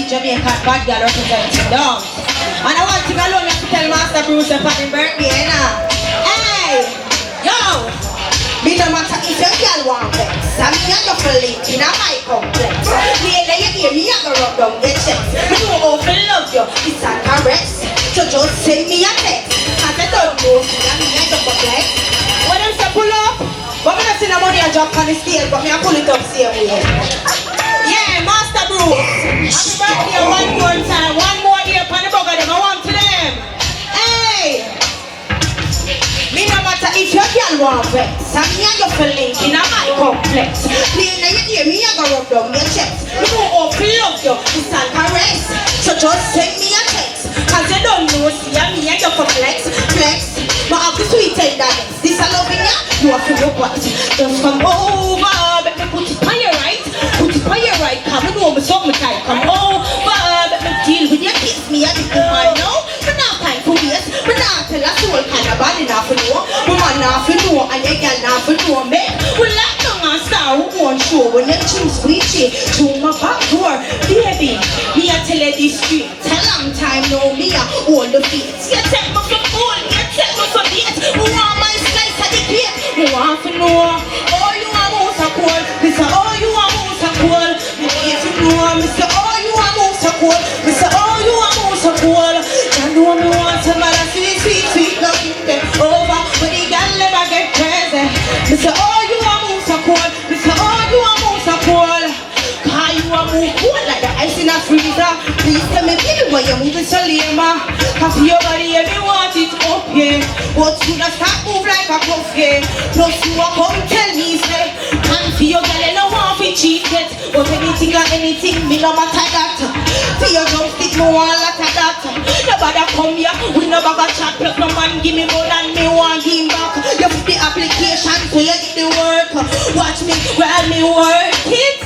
Jamaica bad girl representing down. And I want to go alone to tell Master Bruce about his birthday, you know. Hey, yo! Me no matter if your girl want vex, and me and your link in a my complex. Later you hear me, I go rub down the chest. Me know how to love you, it's a caress. So just send me a text, cause I don't know, and me and your complex. When them say pull up, but me not see no money a drop on the scale, but me a pull it up same way. Yeah, Master Bruce, happy birthday one more time, one more year for the bug of them, I want to them. Hey! Me no matter if your girl want vex, and me and your link in a my complex. Later you hear me, I go rub down your chest. Me know how to love you, it's a caress. So just send me a text, cause you don't know, see me and your flex. But have the sweet tenderness, this a loving ya, you have to look what. Just come over, let me put it on your right. Put it on your right, come and know me something tight. Come over, let me deal with your kiss, me and the woman now. Me not time for waste, me not tell a soul kind of body not for know. Woman not for know, and your girl not for know me. We like no man star who won't show when you choose sweetie through my back door. Baby, me a tell you this street, a long time now me a hold the feet. You take me for fool, you take me for date. Who want my slice of the cake? Who want to know? Oh, you a mouse a cool. Me say, oh, you a mouse a cool. Me need to know. Me say, oh, you a mouse a cool. Me say, oh, you a mouse a cool. You know me want some of that sweet love in them over. But the girl never get crazy. Me say, oh, you a mouse a cool. Me say, oh, you a mouse a cool. Cause you a move cool like the ice in a freezer. Please tell me, baby, why you moving so lame? Cause your body, me want it up, yeah. But you just start move like a puff, yeah. Plus you a come tell me, say, and for your girl, I don't want to cheat yet. But anything or anything, me no matter that. For your drumstick, me want a lot of that. Nobody come here, we no bag of chat. Plus no man give me more than me want him back. You put the application, so you get the work. Watch me while me work it.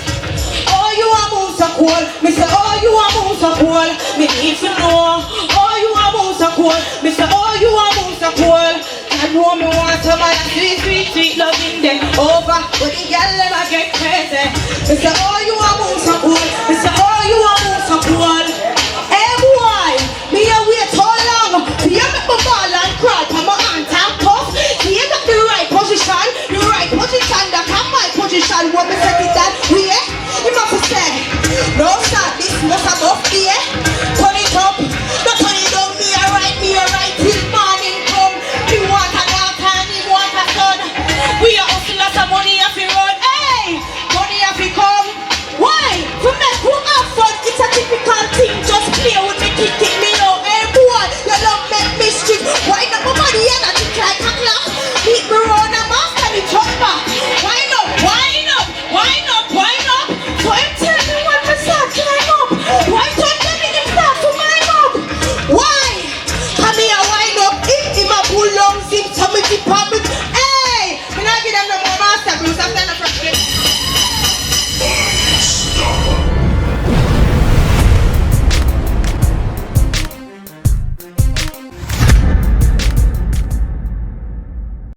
Oh, you a move so cool. Me say, oh, you a move so cool. Me need to know. Oh, you a move so cool. Me say, oh, you a move so cool. I know me want some of that sweet love in them over. But the girl never get crazy. Me say, oh,